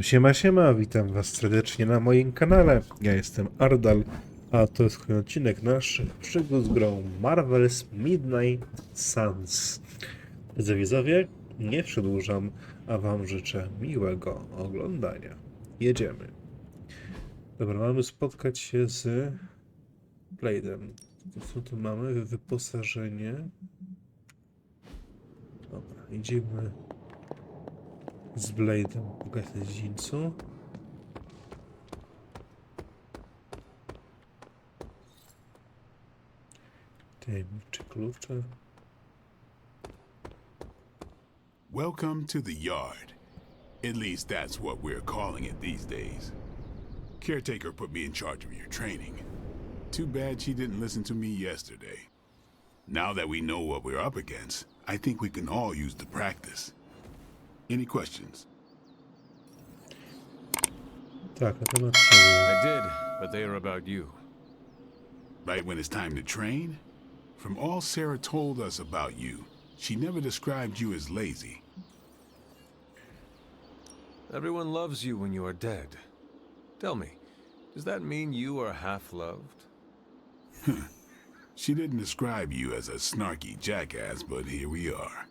Siema, siema, witam was serdecznie na moim kanale. Ja jestem Ardal, a to jest kolejny odcinek naszych przygód z grą Marvel's Midnight Suns. Widzowie, nie przedłużam, a wam życzę miłego oglądania. Jedziemy. Dobra, mamy spotkać się z Blade'em. Co tu mamy? Wyposażenie. Dobra, idziemy z Blade'em po dziedzińcu. Tajemnicze klucze. Welcome to the yard. At least that's what we're calling it these days. Caretaker put me in charge of your training. Too bad she didn't listen to me yesterday. Now that we know what we're up against, I think we can all use the practice. Any questions? Tak, na temat ciebie. I did, but they are about you. Right when it's time to train? From all Sarah told us about you, she never described you as lazy. Everyone loves you when you are dead. Tell me, does that mean you are half-loved? She didn't describe you as a snarky jackass, but here we are.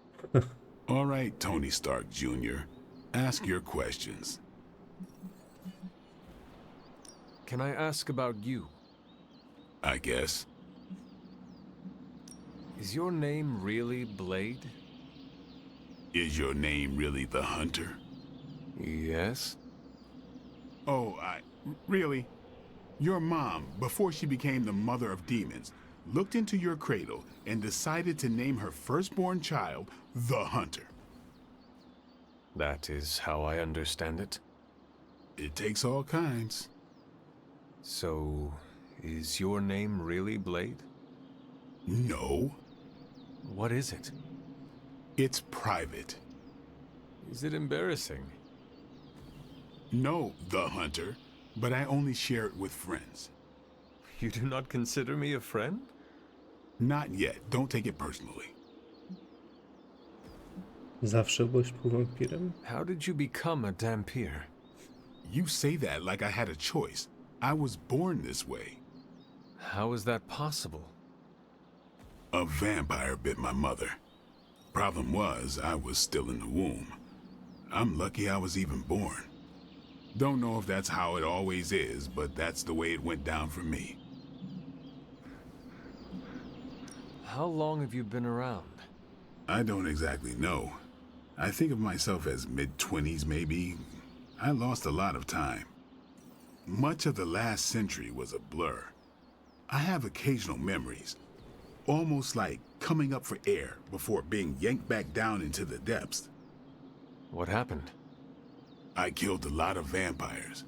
All right, Tony Stark Jr., ask your questions. Can I ask about you? I guess. Is your name really Blade? Is your name really the Hunter? Yes. Oh, really? Your mom, before she became the mother of demons, looked into your cradle and decided to name her firstborn child the Hunter. That is how I understand it. It takes all kinds. So, is your name really Blade? No, What is it? it's private. Is it embarrassing? No, the Hunter, but I only share it with friends. You do not consider me a friend? Not yet. Don't take it personally. Zawsze byłeś półwampirem? How did you become a Dhampir? You say that like I had a choice. I was born this way. How is that possible? A vampire bit my mother. Problem was, I was still in the womb. I'm lucky I was even born. Don't know if that's how it always is, but that's the way it went down for me. How long have you been around? I don't exactly know. I think of myself as mid-20s, maybe. I lost a lot of time. Much of the last century was a blur. I have occasional memories, almost like coming up for air before being yanked back down into the depths. What happened? I killed a lot of vampires.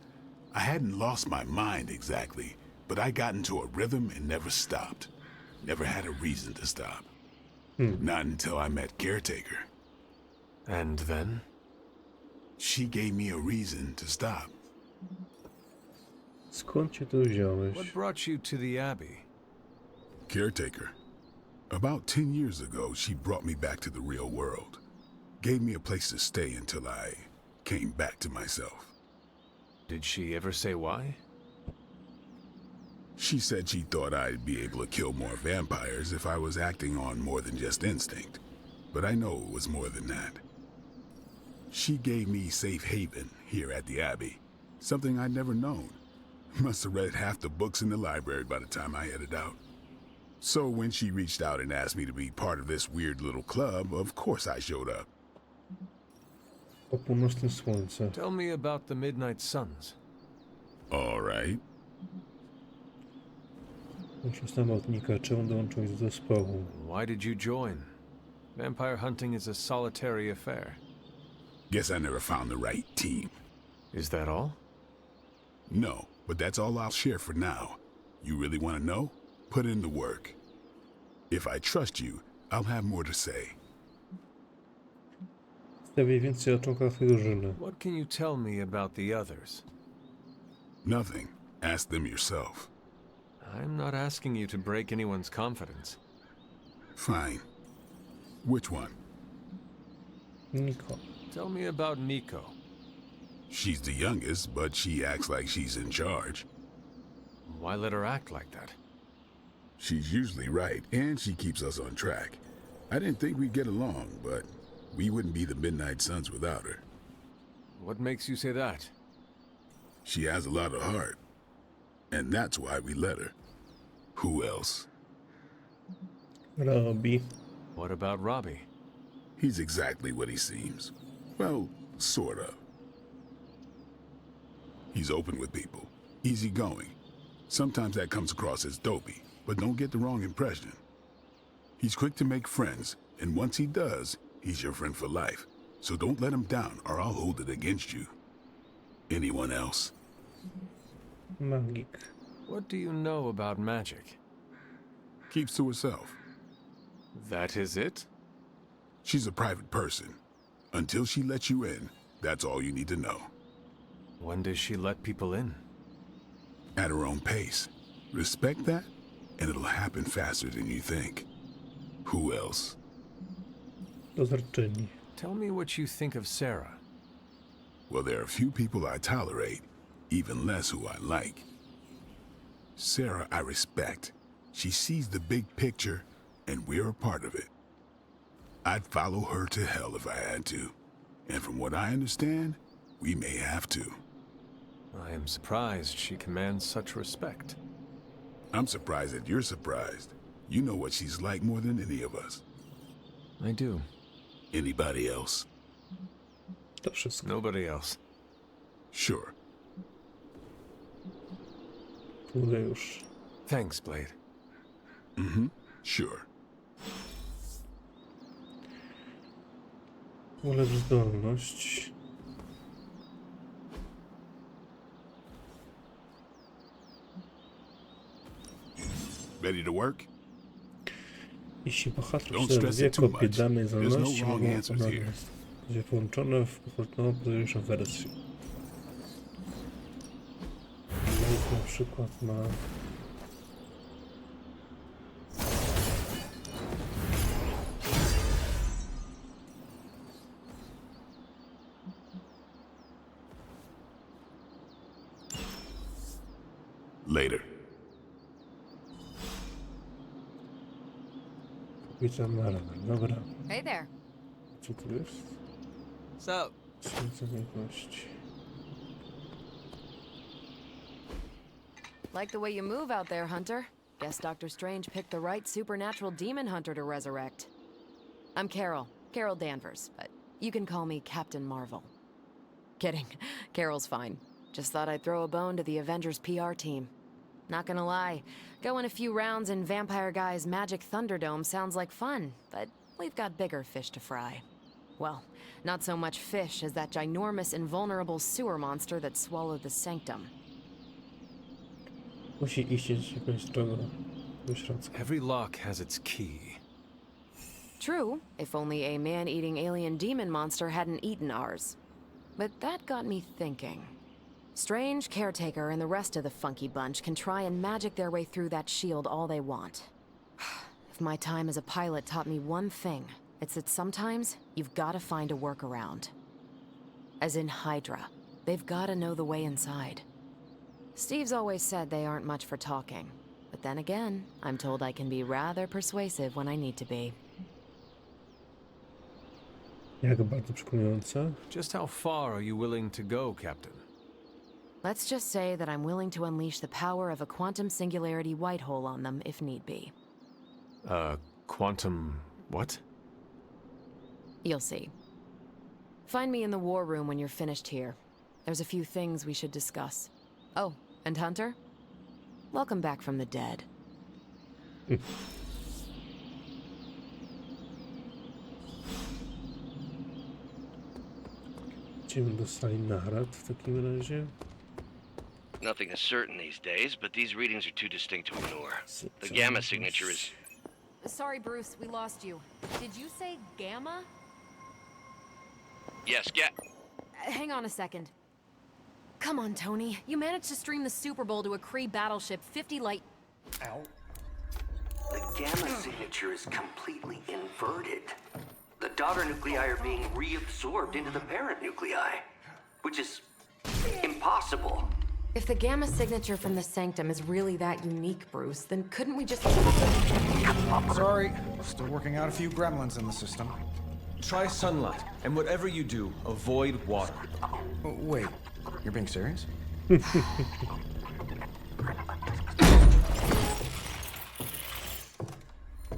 I hadn't lost my mind exactly, but I got into a rhythm and never stopped. Never had a reason to stop. Not until I met Caretaker. And then? She gave me a reason to stop. Skąd cię tu wziąłeś? What brought you to the Abbey? Caretaker. About 10 years ago, she brought me back to the real world. Gave me a place to stay until I came back to myself. Did she ever say why? She said she thought I'd be able to kill more vampires if I was acting on more than just instinct. But I know it was more than that. She gave me safe haven here at the Abbey. Something I'd never known. Must have read half the books in the library by the time I headed out. So when she reached out and asked me to be part of this weird little club, of course I showed up. O północnym słońce. Tell me about the Midnight Suns. All right. Muszę samotnika, czemu dołączyłeś do zespołu? Why did you join? Vampire hunting is a solitary affair. Guess I never found the right team. Is that all? No, but that's all I'll share for now. You really want to know? Put in the work. If I trust you, I'll have more to say. Chcę więcej o członkach twojej drużyny. What can you tell me about the others? Nothing. Ask them yourself. I'm not asking you to break anyone's confidence. Fine. Which one? Nico. Tell me about Nico. She's the youngest, but she acts like she's in charge. Why let her act like that? She's usually right, and she keeps us on track. I didn't think we'd get along, but we wouldn't be the Midnight Suns without her. What makes you say that? She has a lot of heart, and that's why we let her. Who else? Robi. What about Robbie? He's exactly what he seems. Well, sort of. He's open with people, easygoing. Sometimes that comes across as dopey, but don't get the wrong impression. He's quick to make friends, and once he does, he's your friend for life. So don't let him down, or I'll hold it against you. Anyone else? Magik. What do you know about magic? Keeps to herself. That is it? She's a private person. Until she lets you in, that's all you need to know. When does she let people in? At her own pace. Respect that, and it'll happen faster than you think. Who else? Dozorczyni. Tell me what you think of Sarah. Well, there are a few people I tolerate, even less who I like. Sarah, I respect. She sees the big picture, and we're a part of it. I'd follow her to hell if I had to. And from what I understand, we may have to. I am surprised she commands such respect. I'm surprised that you're surprised. You know what she's like more than any of us. I do. Anybody else? To wszystko. Nobody else. Sure. Mogę już. Thanks, Blade. Sure. Ulepsz zdolność. Ready to work? Jeśli bohater Don't się stress wie it too kopii much. danej There's no zdolności, wrong mogą answers here. będzie włączone w poprzedniejszą wersję. Blade na przykład ma... Later. Kapitan Ameryka. Dobra. Hey there. Co tu jest? So, Umiejętności. Like the way you move out there, Hunter. Guess Doctor Strange picked the right supernatural demon hunter to resurrect. I'm Carol Danvers, but you can call me Captain Marvel. Kidding. Carol's fine. Just thought I'd throw a bone to the Avengers PR team. Not gonna lie, going a few rounds in Vampire Guy's Magic Thunderdome sounds like fun, but we've got bigger fish to fry. Well, not so much fish as that ginormous invulnerable sewer monster that swallowed the Sanctum. Musi iść jakąś drogą do środka. every lock has its key. True, if only a man-eating alien demon monster hadn't eaten ours. But that got me thinking. Strange, Caretaker, and the rest of the funky bunch can try and magic their way through that shield all they want. If my time as a pilot taught me one thing, it's that sometimes you've gotta find a workaround. As in Hydra, they've gotta know the way inside. Steve's always said they aren't much for talking. But then again, I'm told I can be rather persuasive when I need to be. Jak bardzo przekonująca. Just how far are you willing to go, Captain? Let's just say that I'm willing to unleash the power of a quantum singularity white hole on them if need be. Quantum... what? You'll see. Find me in the war room when you're finished here. There's a few things we should discuss. Oh, and Hunter? Welcome back from the dead. Idziemy do sali narad w takim razie. Nothing is certain these days, but these readings are too distinct to ignore. The gamma signature is... Sorry, Bruce, we lost you. Did you say Gamma? Yes, Hang on a second. Come on, Tony. You managed to stream the Super Bowl to a Kree battleship 50 light... Ow. The gamma signature is completely inverted. The daughter nuclei are being reabsorbed into the parent nuclei, which is Impossible. If the gamma signature from the sanctum is really that unique, Bruce, then couldn't we just... Sorry, still working out a few gremlins in the system. Try sunlight, and whatever you do, avoid water. Oh, wait, you're being serious?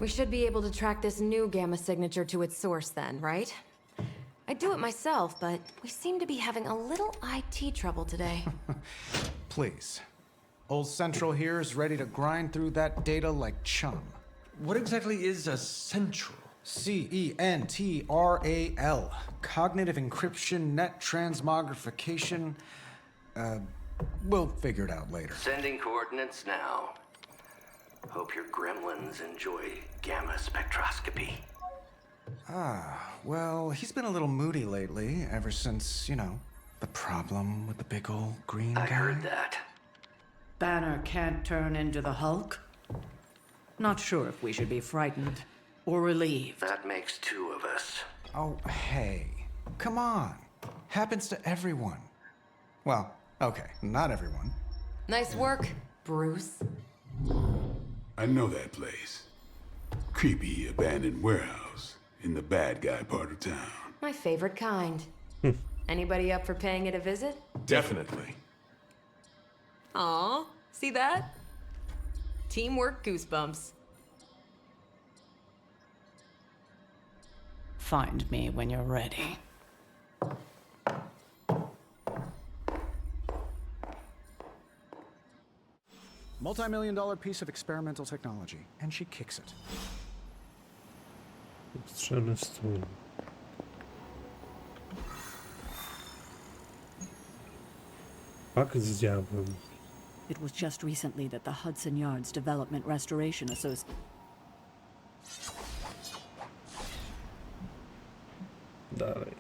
We should be able to track this new gamma signature to its source then, right? I'd do it myself, but we seem to be having a little IT trouble today. Please. Old Central here is ready to grind through that data like chum. What exactly is a central? CENTRAL. Cognitive encryption, net transmogrification. We'll figure it out later. Sending coordinates now. Hope your gremlins enjoy gamma spectroscopy. Well, he's been a little moody lately, ever since, the problem with the big old green guy. I heard that. Banner can't turn into the Hulk? Not sure if we should be frightened or relieved. That makes two of us. Oh, hey. Come on. Happens to everyone. Well, okay, not everyone. Nice work, Bruce. I know that place. Creepy abandoned warehouse in the bad guy part of town. My favorite kind. Anybody up for paying it a visit? Definitely. Aw, see that? Teamwork goosebumps. Find me when you're ready. Multi-million-dollar piece of experimental technology, and she kicks it. Obstrzony stół. Pakt z Diabłem. It was just recently that the Hudson Yards Development Restoration Association. Dalej.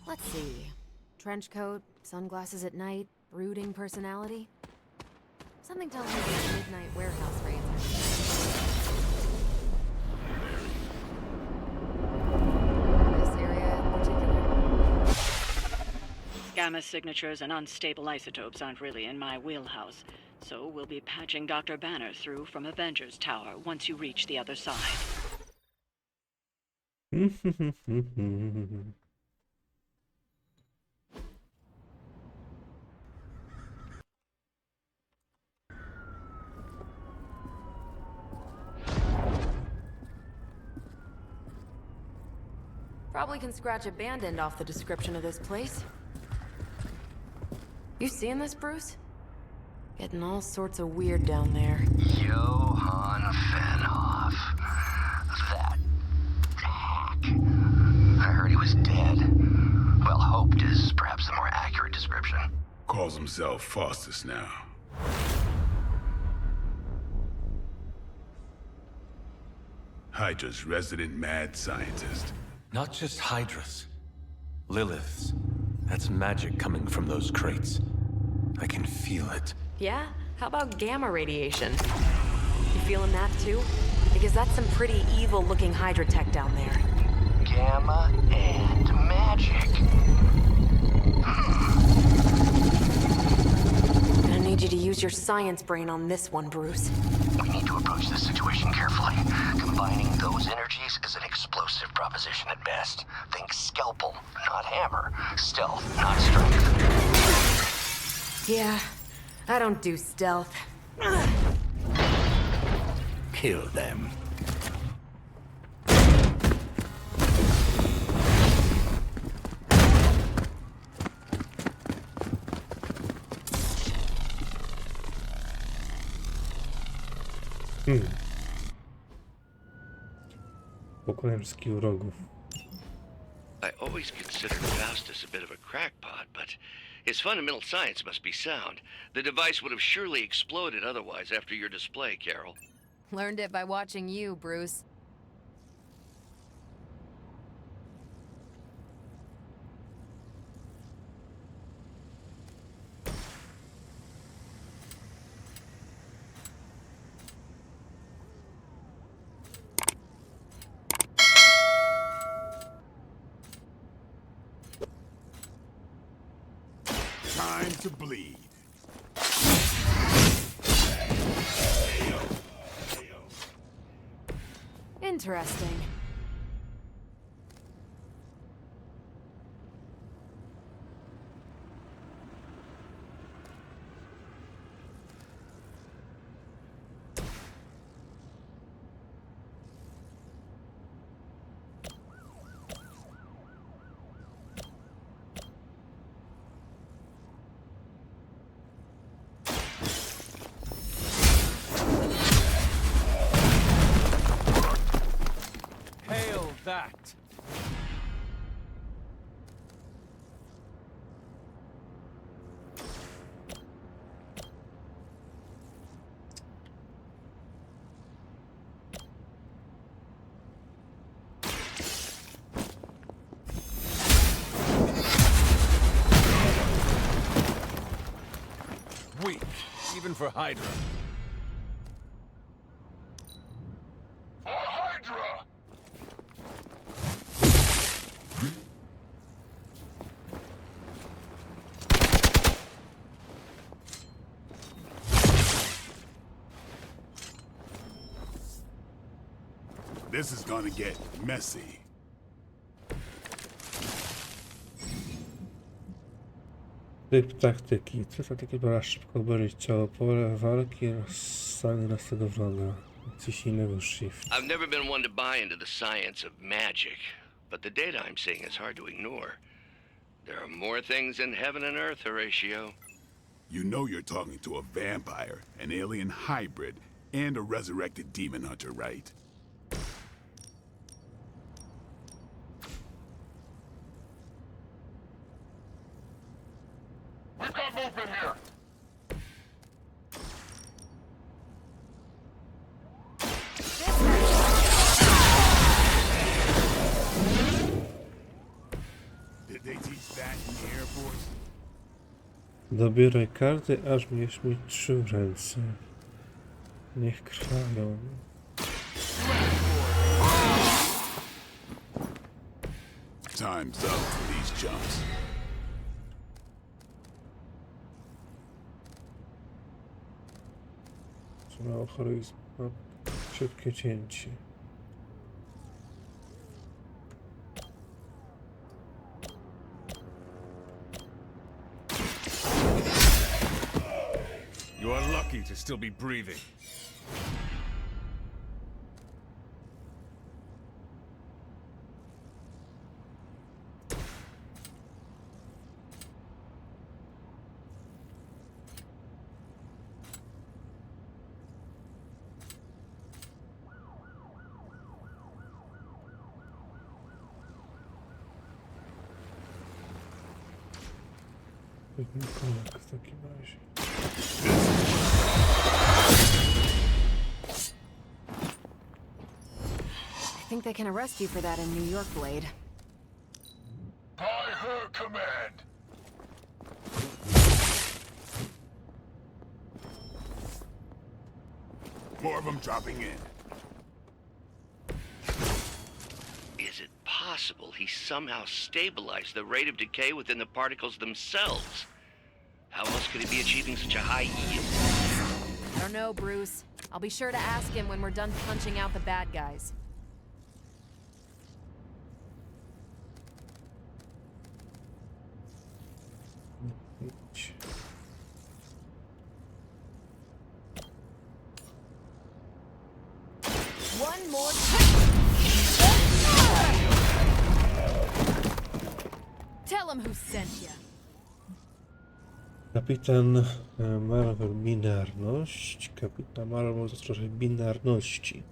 Let's see. Trench coat, sunglasses at night, brooding personality. Something tells me these midnight warehouse raids are... This area in particular? Gamma signatures and unstable isotopes aren't really in my wheelhouse, so we'll be patching Dr. Banner through from Avengers Tower once you reach the other side. Probably can scratch abandoned off the description of this place. You seeing this, Bruce? Getting all sorts of weird down there. Johann Fenhoff. That hack. I heard he was dead. Well, hoped is perhaps a more accurate description. Calls himself Faustus now. Hydra's resident mad scientist. Not just Hydras. Liliths. That's magic coming from those crates. I can feel it. Yeah? How about gamma radiation? You feeling that too? Because that's some pretty evil-looking Hydra tech down there. Gamma and magic. Gonna need you to use your science brain on this one, Bruce. We need to approach this situation carefully. Combining those energies is an explosive proposition at best. Think scalpel, not hammer. Stealth, not strength. Yeah, I don't do stealth. Kill them. Pokonałem wszystkich wrogów. I always considered Faustus a bit of a crackpot, but his fundamental science must be sound. The device would have surely exploded otherwise after your display, Carol. Learned it by watching you, Bruce. Time to bleed. Interesting. Hail that! Weak, even for Hydra. This is gonna get messy. Typ taktyki. Co taktyki pozwala szybko odbroić ciało, pole walki, rozsany na tego wroga. Ciśnij lewy shift. I've never been one to buy into the science of magic, but the data I'm seeing is hard to ignore. There are more things in heaven and earth, Horatio. You know you're talking to a vampire, an alien hybrid, and a resurrected demon hunter, right? We've got movement here. Did they teach that in the Air Force? Dobieraj karty, aż będziesz mieć 3 w ręce. Niech krwawią. Time's up for these chumps. Mało heroizmu. No, szybkie cięcie. You are lucky to still be breathing. Kolak w takim razie. I think they can arrest you for that in New York, Blade. By her command. More of them dropping in. Is it possible he somehow stabilized the rate of decay within the particles themselves? How else could he be achieving such a high yield? I don't know, Bruce. I'll be sure to ask him when we're done punching out the bad guys. Idź. One more Tell him who sent you. Kapitan Marvel binarność. Kapitan Marvel to trochę binarności.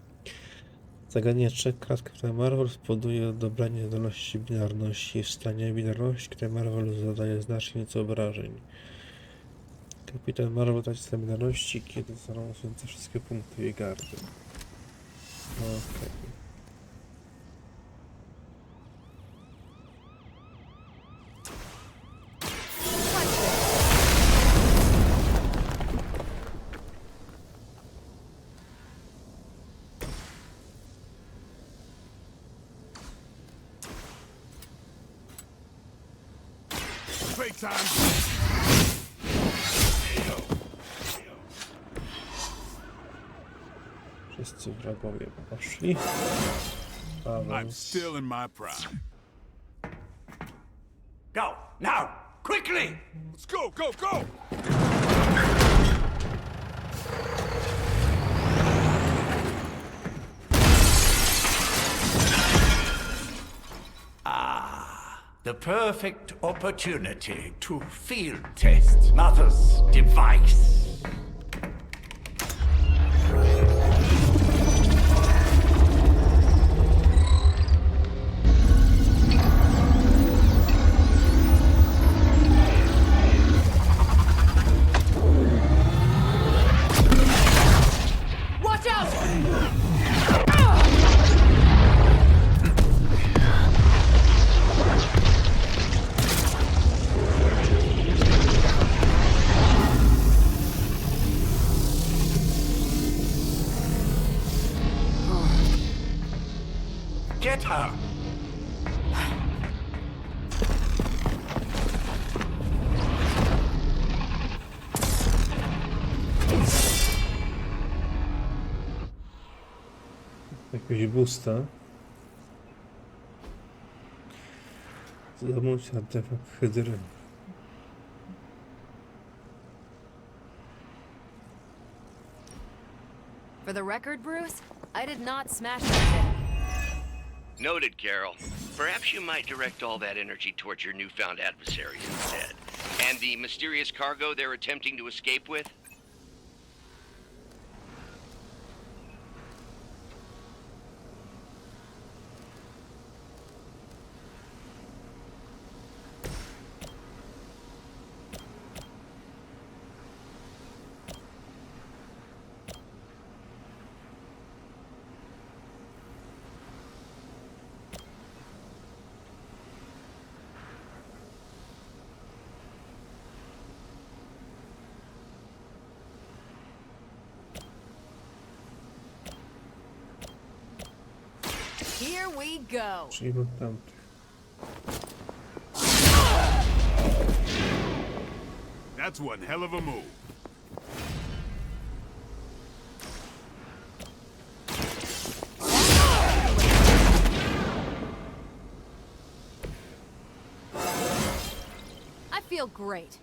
Zagadnienie 3 kart Kapitan Marvel spowoduje odebranie zdolności binarności. W stanie binarności Kapitan Marvel zadaje znacznie więcej obrażeń. Kapitan Marvel traci stan binarności, kiedy zostaną usunięte wszystkie punkty jej gardy. Okej. Break time. Wszyscy wrogowie poszli. I'm still in my prime. Go, now, quickly! Let's go, go, go! The perfect opportunity to field test Mother's device. Watch out! Get her! Jakiegoś boosta. Zamówić artefakt hydry. For the record, Bruce, I did not smash that thing. Noted, Carol. Perhaps you might direct all that energy towards your newfound adversaries instead. And the mysterious cargo they're attempting to escape with? Here we go. Czyli od tamtych. That's one hell of a move. I feel great.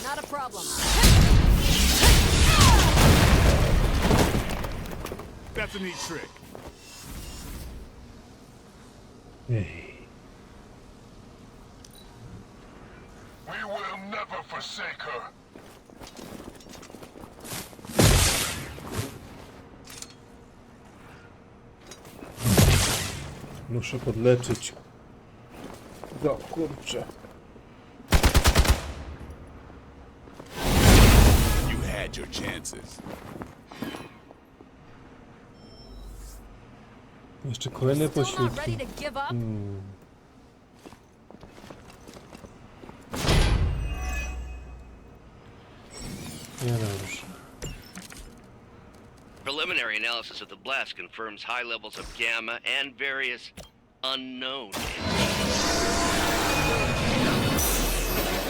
Not a problem. That's a neat trick. Ej. We will never forsake her. Muszę podleczyć go, kurczę. You had your chances. Jeszcze kolejne Still not ready posiłki. to give up? Niedobrze. Preliminary analysis of the blast confirms high levels of gamma and various unknown.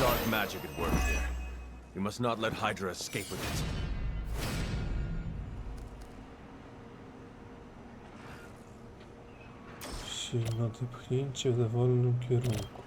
Dark magic at work here. We must not let Hydra escape with it. Silne odepchnięcie w dowolnym kierunku.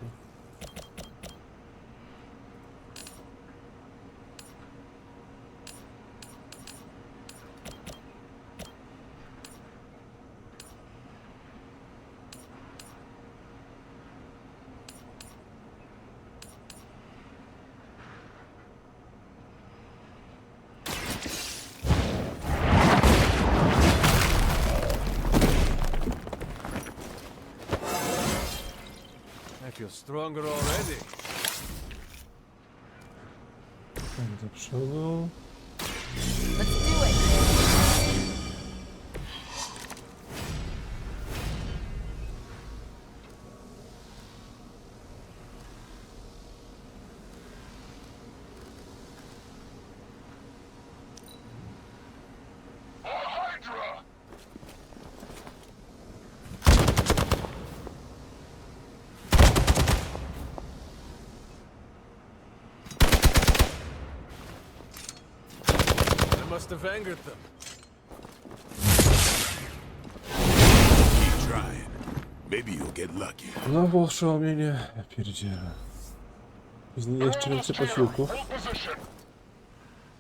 I feel stronger already. Tak, do przodu. Let's do it. Or Hydra! must have angered them. Keep trying. Maybe you'll get lucky. Znowu oszołomienie. Ja pierdzielę. Jeszcze więcej posiłków. Hold position.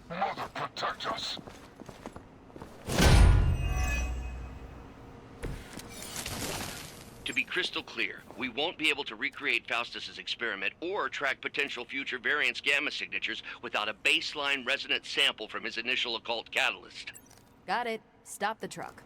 Mother protect us. To be crystal clear, we won't be able to recreate Faustus's experiment or track potential future variance gamma signatures without a baseline resonant sample from his initial occult catalyst. Got it. Stop the truck.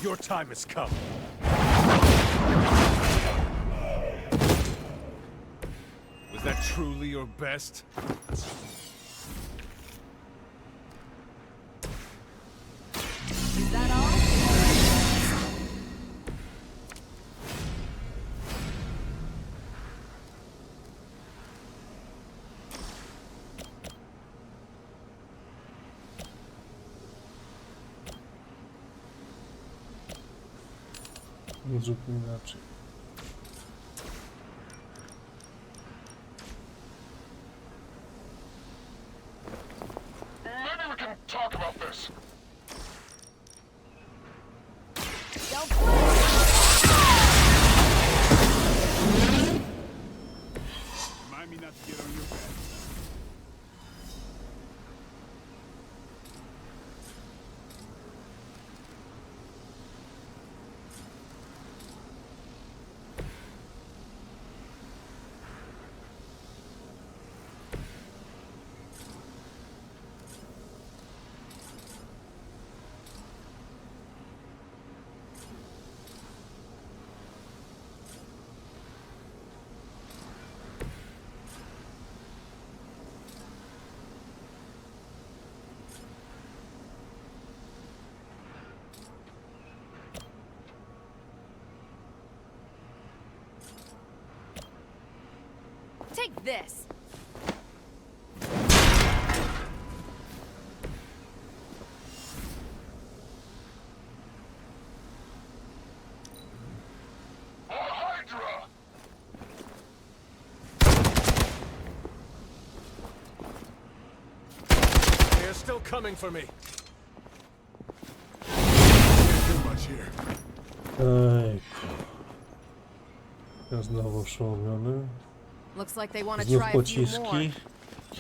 Your time has come. Was that truly your best? Is that all? Nie zróbmy inaczej. Maybe we can talk about this. Don't play! Remind me not to get on your back. Take this! Hydra! They are still coming for me. Can't do much here. Ejku. Ja znowu oszołomiony. Looks like they want to Znów try a few more. pociski.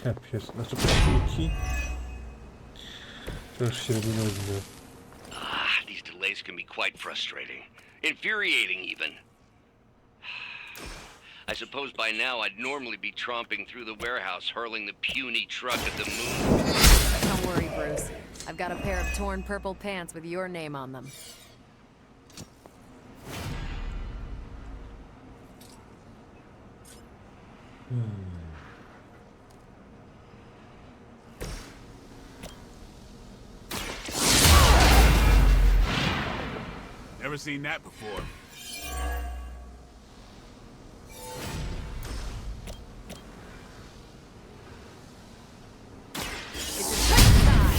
Ja znaczy posiłki. To już się robi nudne. These delays can be quite frustrating. Infuriating, even. I suppose by now I'd normally be tromping through the warehouse, hurling the puny truck at the moon. Don't worry, Bruce. I've got a pair of torn purple pants with your name on them. Never seen that before. It's a trick time!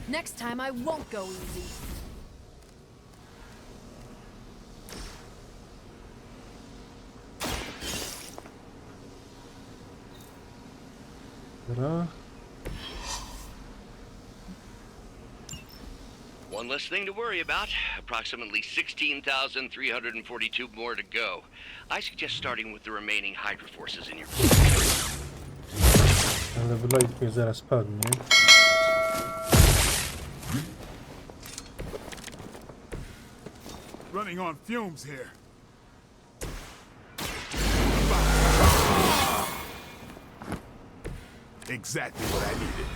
Next time I won't go easy. Dobra. One less thing to worry about. Approximately 16,342 more to go. I suggest starting with the remaining Hydra forces in your fleet. Ale wylejk mnie zaraz padnie. Running on fumes here. Exactly what I needed.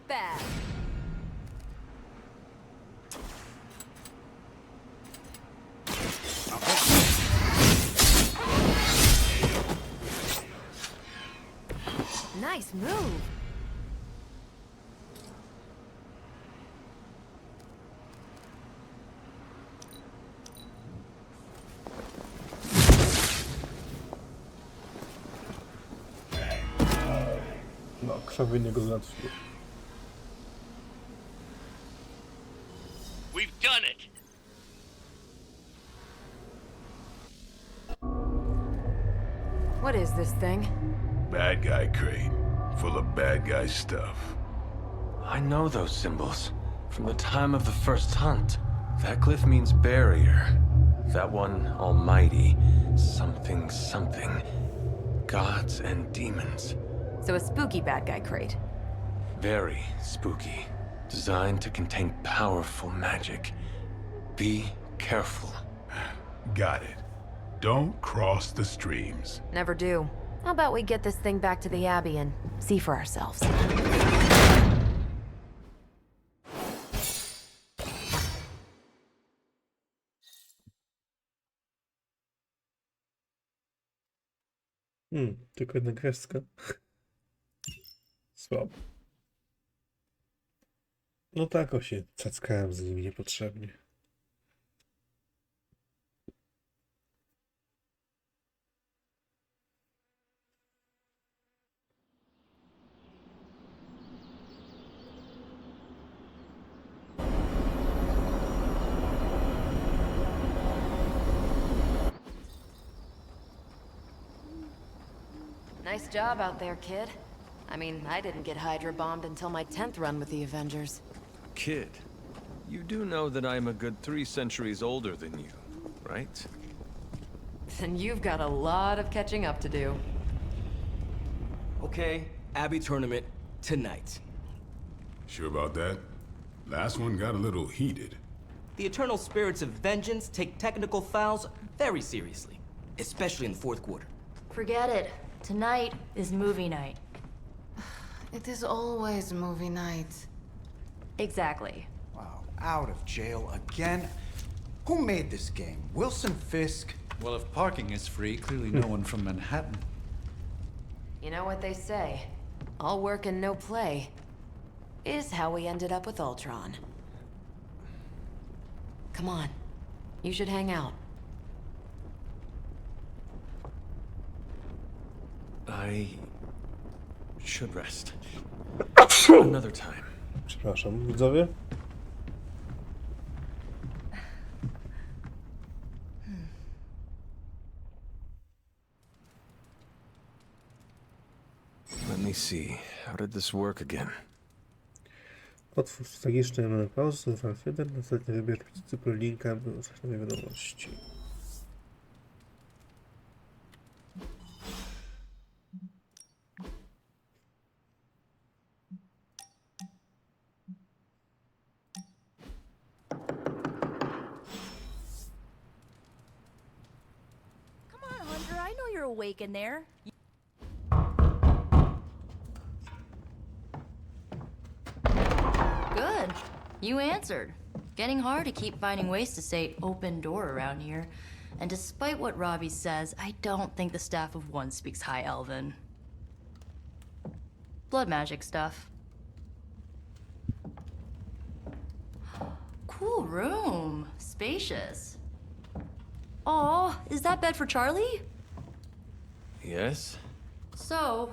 bad. Nice move. No, krwawienie go załatwiło. We've done it! What is this thing? Bad guy crate, full of bad guy stuff. I know those symbols from the time of the first hunt. That glyph means barrier. That one, almighty. Something, something. Gods and demons. So a spooky bad guy crate. Very spooky. Designed to contain powerful magic. Be careful. Got it. Don't cross the streams. Never do. How about we get this thing back to the Abbey and see for ourselves? Tylko jedna gwiazdka. Słabo. No tak, o się cackałem z nimi niepotrzebnie. Nice job out there, kid. I mean, I didn't get Hydra bombed until my 10th run with the Avengers. Kid, you do know that I'm a good 3 centuries older than you, right? Then you've got a lot of catching up to do. Okay, Abbey tournament tonight. Sure about that? Last one got a little heated. The eternal spirits of vengeance take technical fouls very seriously, especially in the fourth quarter. Forget it. Tonight is movie night. It is always movie night. Exactly. Wow, out of jail again? Who made this game? Wilson Fisk? Well, if parking is free, clearly no one from Manhattan. You know what they say? All work and no play is how we ended up with Ultron. Come on. You should hang out. I should rest. Another time. Przepraszam, widzowie. Let me see. How did this work again? Otwórz strategiczny mamy pauzę, F1, następnie wybierz cykl linka, by usłyszeć nowe wiadomości. Hunter, I know you're awake in there. Good. You answered. Getting hard to keep finding ways to say open door around here. And despite what Robbie says, I don't think the staff of one speaks High Elven. Blood magic stuff. Cool room. Spacious. Aw, is that bed for Charlie? Yes? So,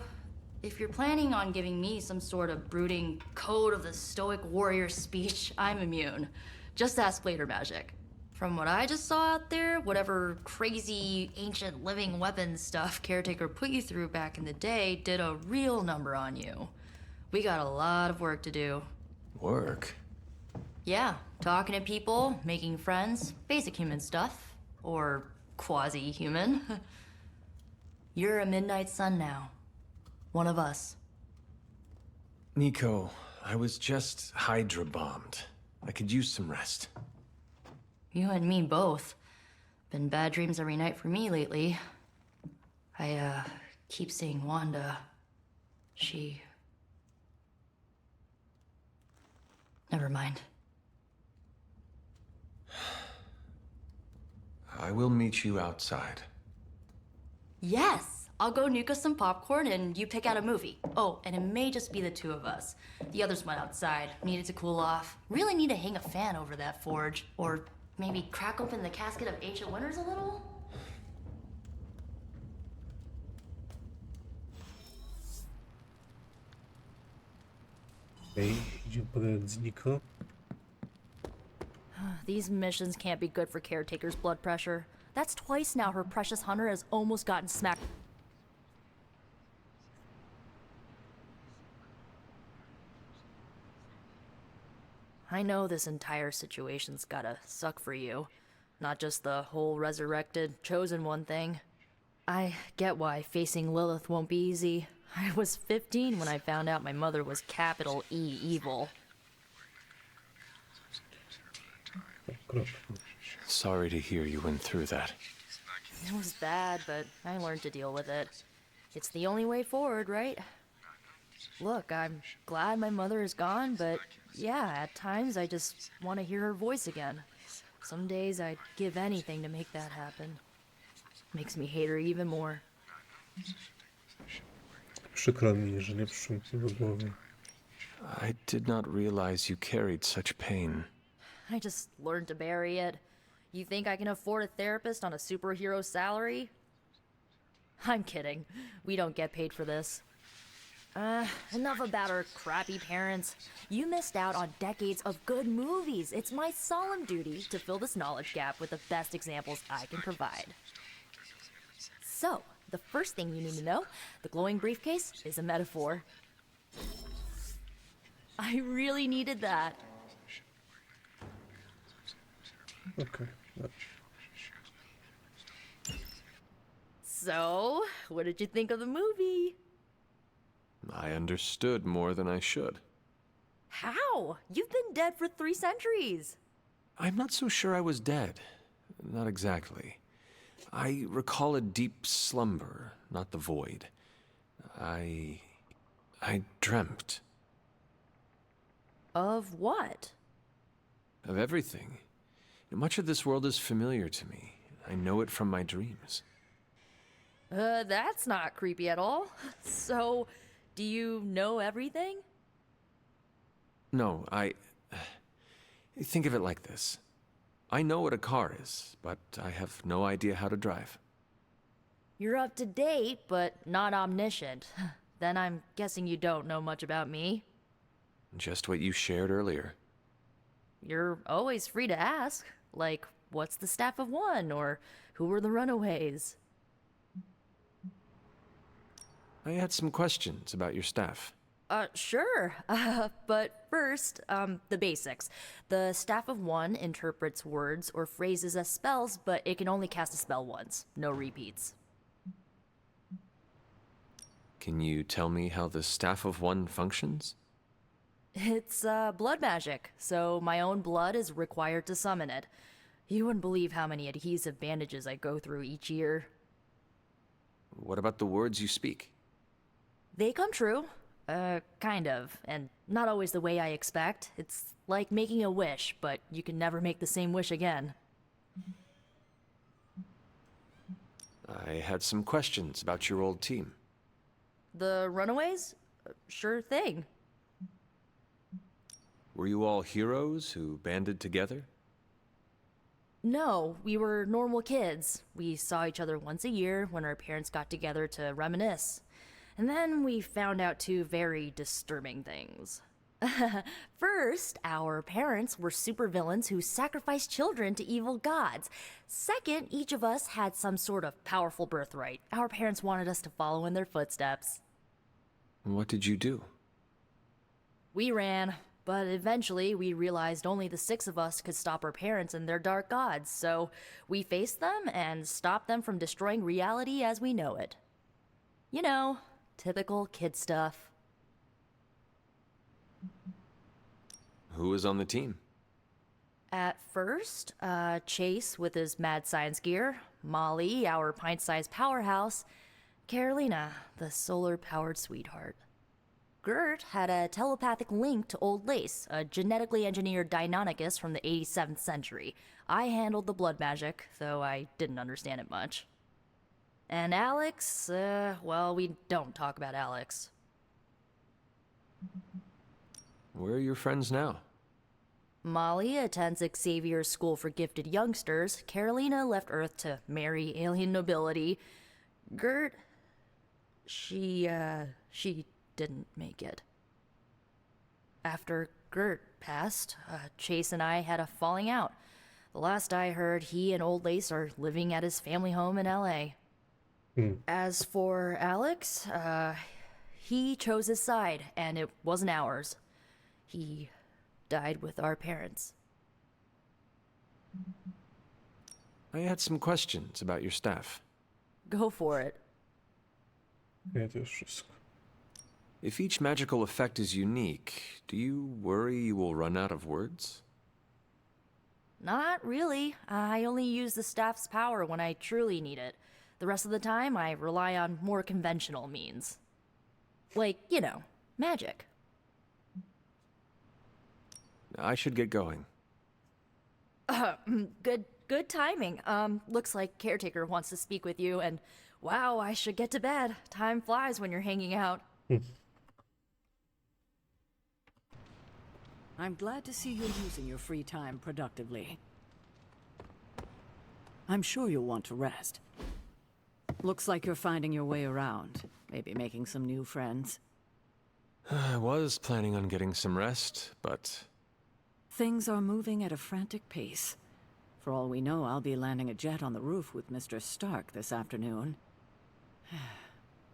if you're planning on giving me some sort of brooding code of the stoic warrior speech, I'm immune. Just ask later magic. From what I just saw out there, whatever crazy ancient living weapons stuff Caretaker put you through back in the day did a real number on you. We got a lot of work to do. Work? Yeah, talking to people, making friends, basic human stuff. Or quasi-human. You're a Midnight Sun now. One of us. Nico, I was just Hydra bombed. I could use some rest. You and me both. Been bad dreams every night for me lately. I, keep seeing Wanda. She... Never mind. I will meet you outside. Yes! I'll go nuke us some popcorn and you pick out a movie. Oh, and it may just be the two of us. The others went outside, needed to cool off. Really need to hang a fan over that forge. Or maybe crack open the casket of Ancient Wonders a little? Okej, idziemy pogadać z Nico. These missions can't be good for Caretaker's blood pressure. That's twice now her precious Hunter has almost gotten smacked. I know this entire situation's gotta suck for you. Not just the whole resurrected, chosen one thing. I get why facing Lilith won't be easy. I was 15 when I found out my mother was capital E evil. Sorry to hear you went through that. It was bad, but I learned to deal with it. It's the only way forward, right? Look, I'm glad my mother is gone, but yeah, at times I just want to hear her voice again. Some days I'd give anything to make that happen. Makes me hate her even more. Przykro mi, że nie przyszło mi do głowy. I did not realize you carried such pain. I just learned to bury it. You think I can afford a therapist on a superhero salary? I'm kidding. We don't get paid for this. Enough about our crappy parents. You missed out on decades of good movies. It's my solemn duty to fill this knowledge gap with the best examples I can provide. So, the first thing you need to know, the glowing briefcase is a metaphor. I really needed that. Okay. So, what did you think of the movie? I understood more than I should. How? You've been dead for 3 centuries. I'm not so sure I was dead. Not exactly. I recall a deep slumber, not the void. I dreamt. Of what? Of everything. Much of this world is familiar to me. I know it from my dreams. That's not creepy at all. So, do you know everything? No, think of it like this. I know what a car is, but I have no idea how to drive. You're up to date, but not omniscient. Then I'm guessing you don't know much about me. Just what you shared earlier. You're always free to ask. Like, what's the staff of one? Or who were the runaways? I had some questions about your staff. Sure. But first, the basics. The staff of one interprets words or phrases as spells, but it can only cast a spell once. No repeats. Can you tell me how the staff of one functions? It's, blood magic, so my own blood is required to summon it. You wouldn't believe how many adhesive bandages I go through each year. What about the words you speak? They come true. Kind of. And not always the way I expect. It's like making a wish, but you can never make the same wish again. I had some questions about your old team. The runaways? Sure thing. Were you all heroes who banded together? No, we were normal kids. We saw each other once a year when our parents got together to reminisce. And then we found out 2 very disturbing things. First, our parents were supervillains who sacrificed children to evil gods. Second, each of us had some sort of powerful birthright. Our parents wanted us to follow in their footsteps. What did you do? We ran, but eventually we realized only the 6 of us could stop our parents and their dark gods, so we faced them and stopped them from destroying reality as we know it. You know, typical kid stuff. Who was on the team? At first, Chase with his mad science gear, Molly, our pint-sized powerhouse, Carolina, the solar-powered sweetheart. Gert had a telepathic link to Old Lace, a genetically engineered Deinonychus from the 87th century. I handled the blood magic, though I didn't understand it much. And Alex, well, we don't talk about Alex. Where are your friends now? Molly attends Xavier's School for Gifted Youngsters. Carolina left Earth to marry alien nobility. Gert, she didn't make it. After Gert passed, Chase and I had a falling out. The last I heard, he and Old Lace are living at his family home in LA. As for Alex, he chose his side, and it wasn't ours. He died with our parents. I had some questions about your staff. Go for it. Nie, to już wszystko. If each magical effect is unique, do you worry you will run out of words? Not really. I only use the staff's power when I truly need it. The rest of the time, I rely on more conventional means. Like, you know, magic. I should get going. Good timing. Looks like Caretaker wants to speak with you, and wow, I should get to bed. Time flies when you're hanging out. I'm glad to see you're using your free time productively. I'm sure you'll want to rest. Looks like you're finding your way around, maybe making some new friends. I was planning on getting some rest, but... Things are moving at a frantic pace. For all we know, I'll be landing a jet on the roof with Mr. Stark this afternoon.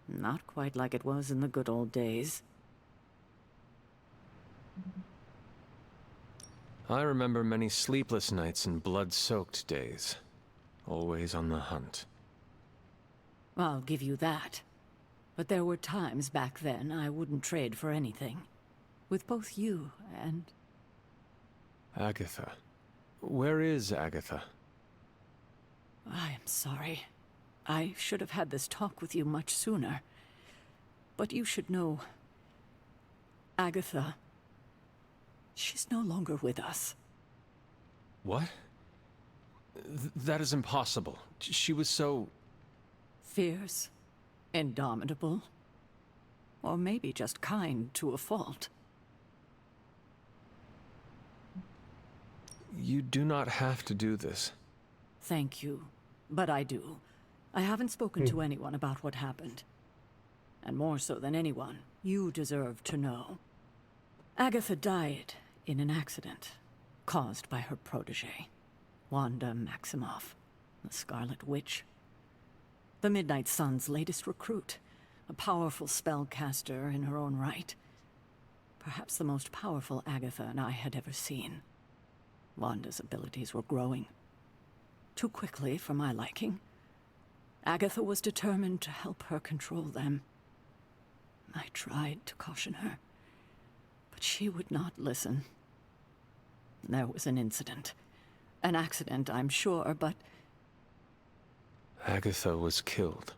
Not quite like it was in the good old days. I remember many sleepless nights and blood-soaked days. Always on the hunt. I'll give you that. But there were times back then I wouldn't trade for anything. With both you and... Agatha. Where is Agatha? I am sorry. I should have had this talk with you much sooner. But you should know... Agatha... She's no longer with us. What? That is impossible. She was so... Fierce, indomitable, or maybe just kind to a fault. You do not have to do this. Thank you, but I do. I haven't spoken to anyone about what happened. And more so than anyone, you deserve to know. Agatha died in an accident caused by her protege, Wanda Maximoff, the Scarlet Witch. The Midnight Sun's latest recruit, a powerful spellcaster in her own right. Perhaps the most powerful Agatha and I had ever seen. Wanda's abilities were growing. Too quickly for my liking. Agatha was determined to help her control them. I tried to caution her, but she would not listen. There was an incident. An accident, I'm sure, but... Agatha was killed.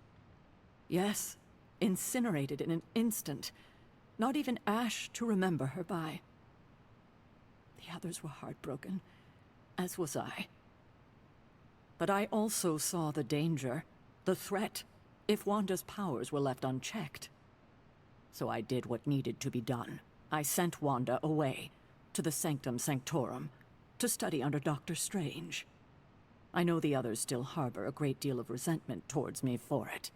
Yes, incinerated in an instant. Not even ash to remember her by. The others were heartbroken, as was I. But I also saw the danger, the threat, if Wanda's powers were left unchecked. So I did what needed to be done. I sent Wanda away, to the Sanctum Sanctorum, to study under Doctor Strange. I know the others still harbor a great deal of resentment towards me for it.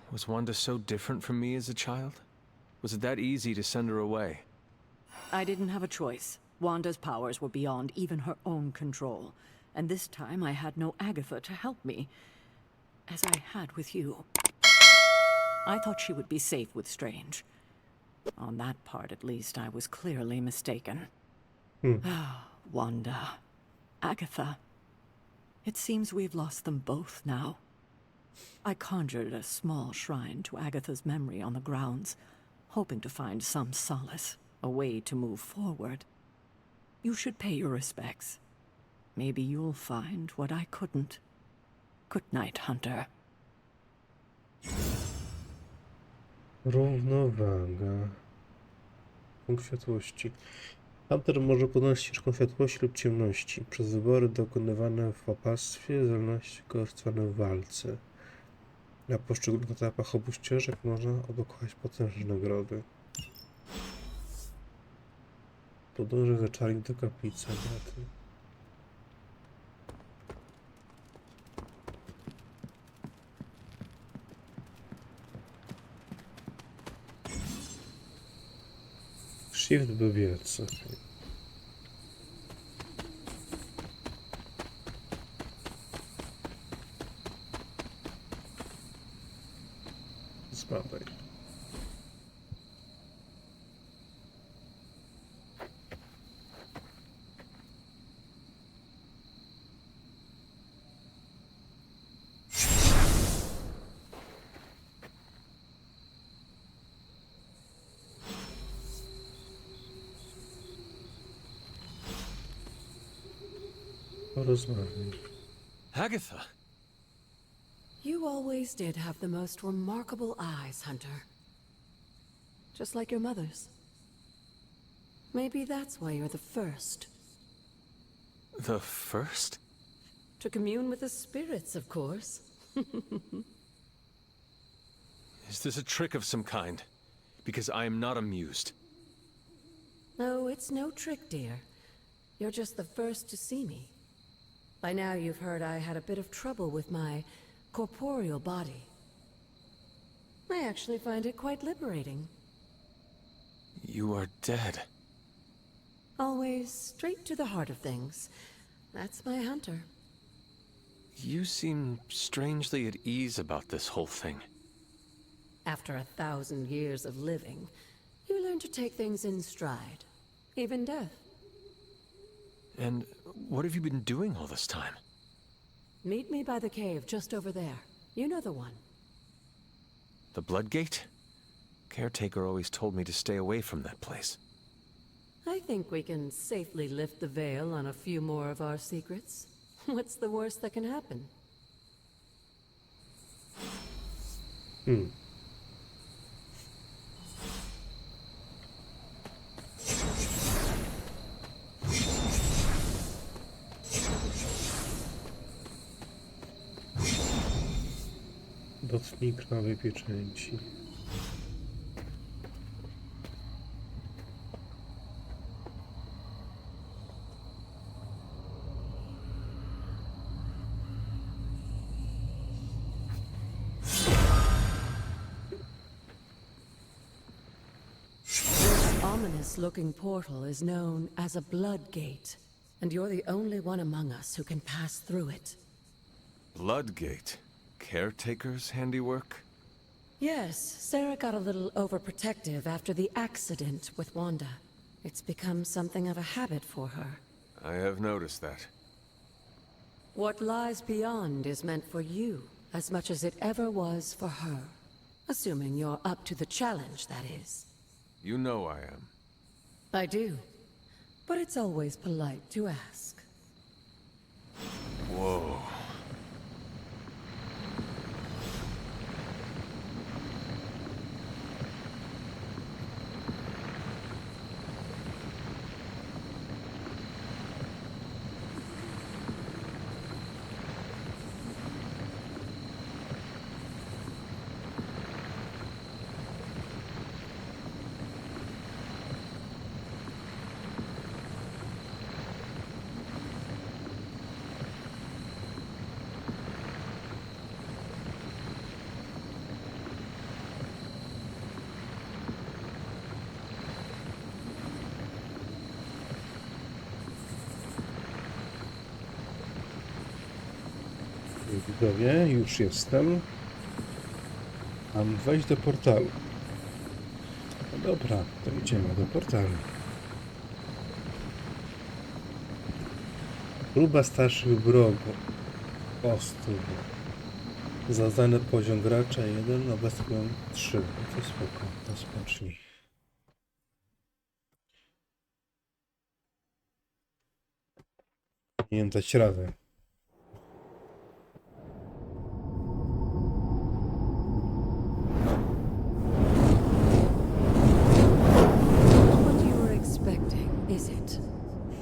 Was Wanda so different from me as a child? Was it that easy to send her away? I didn't have a choice. Wanda's powers were beyond even her own control. And this time I had no Agatha to help me, as I had with you. I thought she would be safe with Strange. On that part, at least, I was clearly mistaken. Wanda. Agatha. It seems we've lost them both now. I conjured a small shrine to Agatha's memory on the grounds, hoping to find some solace, a way to move forward. You should pay your respects. Maybe you'll find what I couldn't. Good night, Hunter. Równowaga. Punkt światłości. Hunter może podnosić ścieżką światłości lub ciemności przez wybory dokonywane w opactwie, w zależności korzystane w walce. Na poszczególnych etapach obu ścieżek można odblokować potężne nagrody. Podążę za Charlie do kaplicy Agaty. Shift by wielce. Spadaj. Porozmawiaj. Agatha! You always did have the most remarkable eyes, Hunter. Just like your mother's. Maybe that's why you're the first. The first? To commune with the spirits, of course. Is this a trick of some kind? Because I am not amused. No, it's no trick, dear. You're just the first to see me. By now you've heard I had a bit of trouble with my corporeal body. I actually find it quite liberating. You are dead. Always straight to the heart of things. That's my Hunter. You seem strangely at ease about this whole thing. After 1,000 years of living, you learn to take things in stride. Even death. And what have you been doing all this time? Meet me by the cave just over there. You know the one. The Bloodgate? Caretaker always told me to stay away from that place. I think we can safely lift the veil on a few more of our secrets. What's the worst that can happen? Dotknij krwawej pieczęci. This ominous-looking portal is known as a blood gate, and you're the only one among us who can pass through it. Bloodgate? Caretaker's handiwork? Yes, Sarah got a little overprotective after the accident with Wanda. It's become something of a habit for her. I have noticed that. What lies beyond is meant for you, as much as it ever was for her. Assuming you're up to the challenge, that is. You know I am. I do. But it's always polite to ask. Whoa. Widzowie, już jestem. Mam wejść do portalu. No dobra, to idziemy do portalu. Próba starszych wrogów. Osób. Zadany poziom gracza 1, obecnie mam 3. No to spoko, to spocznij. Nie dać radę.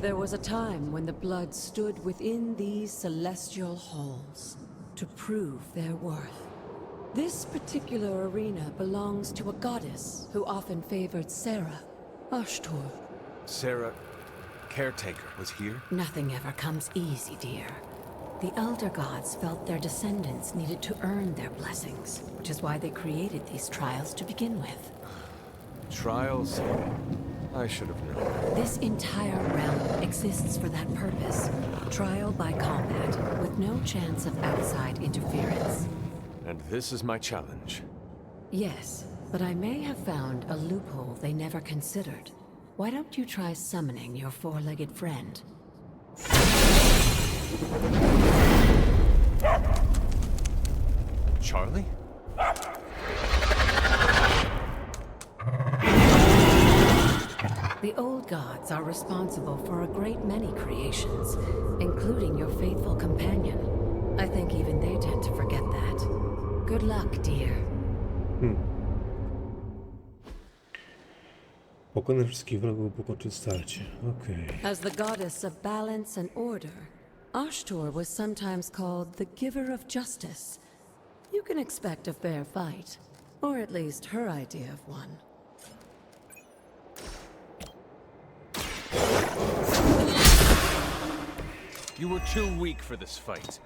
There was a time when the blood stood within these celestial halls to prove their worth. This particular arena belongs to a goddess who often favored Sarah, Ashtur. Sarah, caretaker, was here? Nothing ever comes easy, dear. The elder gods felt their descendants needed to earn their blessings, which is why they created these trials to begin with. Trials? I should have known. This entire realm exists for that purpose. Trial by combat, with no chance of outside interference. And this is my challenge. Yes, but I may have found a loophole they never considered. Why don't you try summoning your four-legged friend? Charlie? The old gods are responsible for a great many creations, including your faithful companion. I think even they tend to forget that. Good luck, dear. Pokonać wszystkich wrogów, pokończyć starcie. Okej. As the goddess of balance and order, Ashtur was sometimes called the giver of justice. You can expect a fair fight, or at least her idea of one. You were too weak for this fight.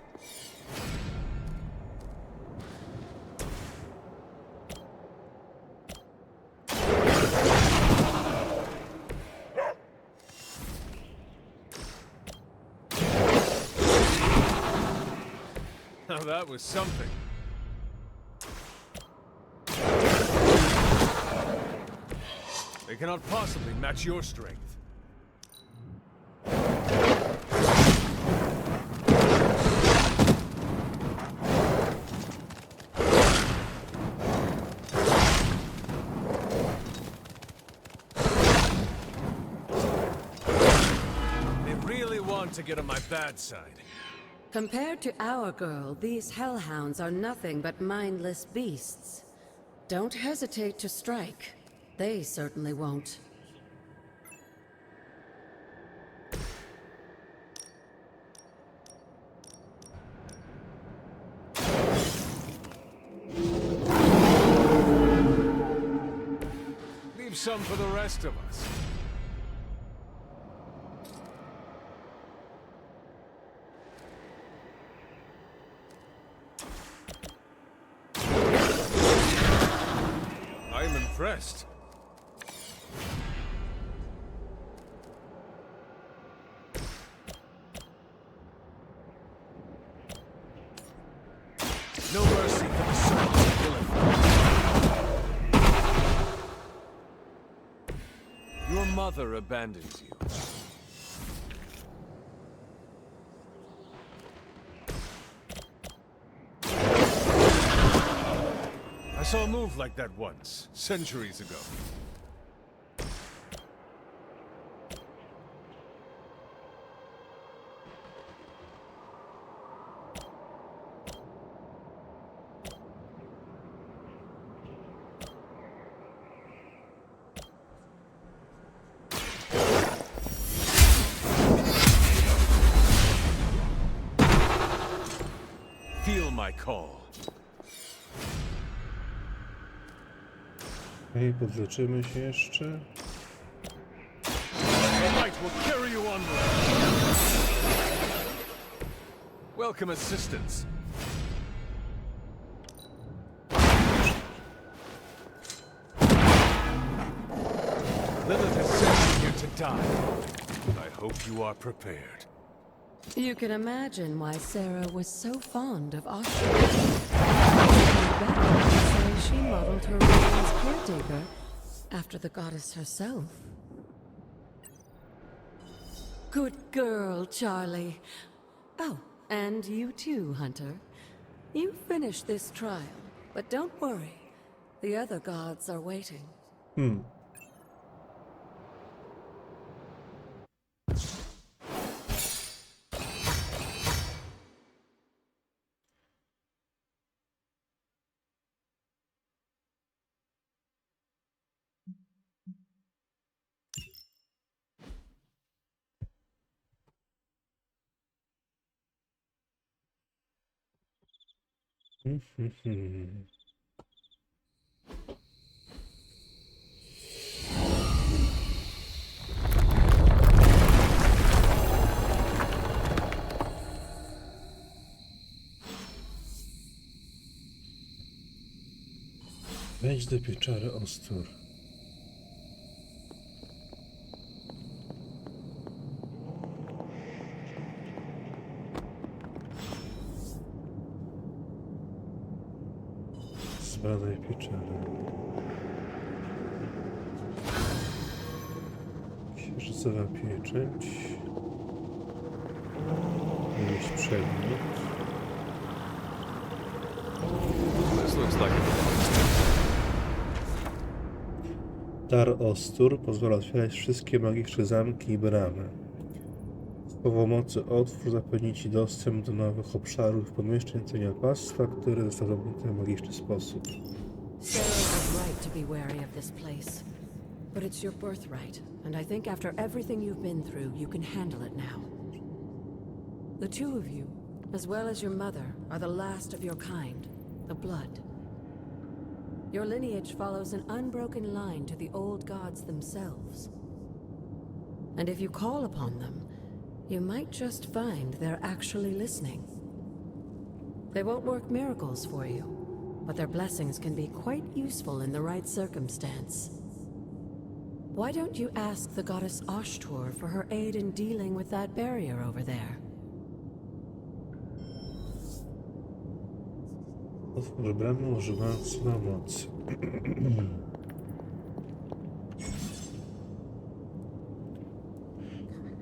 Now that was something. They cannot possibly match your strength. They really want to get on my bad side. Compared to our girl, these hellhounds are nothing but mindless beasts. Don't hesitate to strike. They certainly won't. Leave some for the rest of us. I'm impressed. No mercy for the souls of villainy. Your mother abandons you. I saw a move like that once, centuries ago. Feel my call. Okej, podleczymy się jeszcze. The light will carry you onward. Welcome assistance. Lilith has sent you here to die. I hope you are prepared. You can imagine why Sarah was so fond of Ashtur. Say she modeled her role as caretaker after the goddess herself. Good girl, Charlie. Oh, and you too, Hunter. You finished this trial, but don't worry. The other gods are waiting. Wejdź do pieczary Ostur. Zbadaj pieczarę. Księżycowa pieczęć. Jakiś przedmiot. This looks like Dar Ostur pozwala otwierać wszystkie magiczne zamki i bramy. Słowo mocy otwór zapewni Ci dostęp do nowych obszarów pomieszczeń cieniopastwa, które został zamknięty w magiczny sposób. Sarah was right to be wary of this place. But it's your birthright, and I think after everything you've been through, you can handle it now. The two of you, as well as your mother, are the last of your kind, the Blood. Your lineage follows an unbroken line to the old gods themselves. And if you call upon them, you might just find they're actually listening. They won't work miracles for you, but their blessings can be quite useful in the right circumstance. Why don't you ask the goddess Ashtur for her aid in dealing with that barrier over there? Otwórz bramę używając na mocy.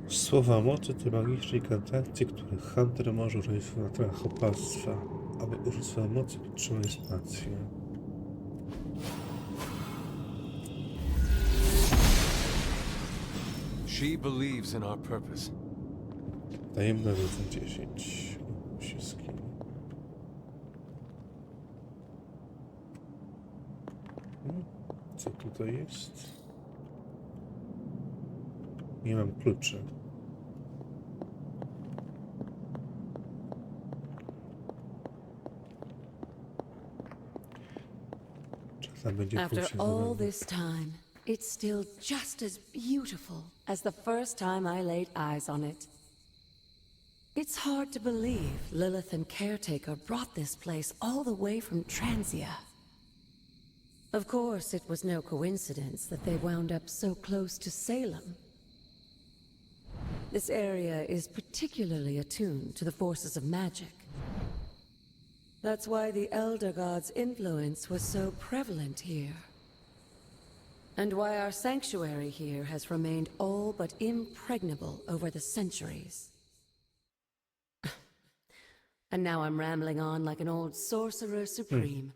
Słowa mocy to magiczne inkantacje, których Hunter może użyć w atakach opactwa. Aby użyć swojej mocy, podtrzymaj spację. she believes in our purpose. Tajemna wiedza 10. Uściski. Co tutaj jest? Nie mam kluczy. Czasem będzie After kluczy all znowu. this time, it's still just as beautiful as the first time I laid eyes on it. It's hard to believe Lilith and Caretaker brought this place all the way from Transia. Of course, it was no coincidence that they wound up so close to Salem. This area is particularly attuned to the forces of magic. That's why the Elder God's influence was so prevalent here. And why our sanctuary here has remained all but impregnable over the centuries. And now I'm rambling on like an old sorcerer supreme.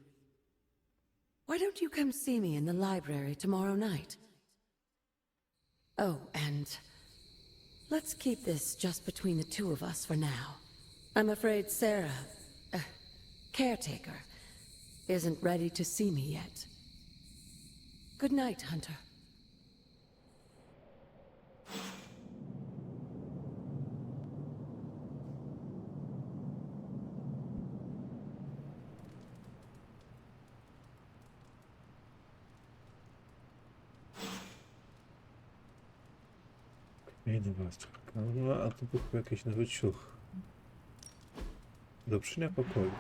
Why don't you come see me in the library tomorrow night? Oh, and let's keep this just between the two of us for now. I'm afraid Sarah, Caretaker, isn't ready to see me yet. Good night, Hunter. Idę was. No, a tu był jakiś nowy ciuch. Do przynia pokoju.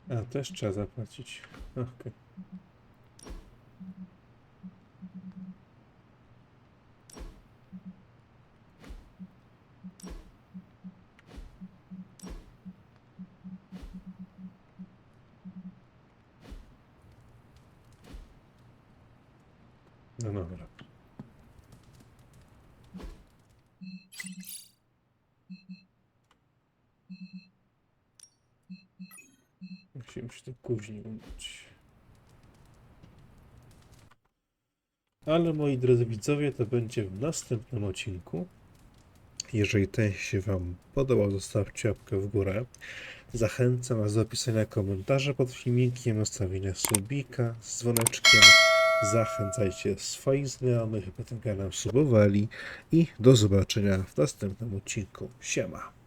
A, też trzeba zapłacić. Okej. No dobra. Musimy się to później udać. Ale moi drodzy widzowie, to będzie w następnym odcinku. Jeżeli ten się Wam podobał, zostawcie łapkę w górę. Zachęcam Was do pisania komentarza pod filmikiem, zostawienia subika z dzwoneczkiem. Zachęcajcie swoich znajomych, by ten kanał subowali i do zobaczenia w następnym odcinku. Siema!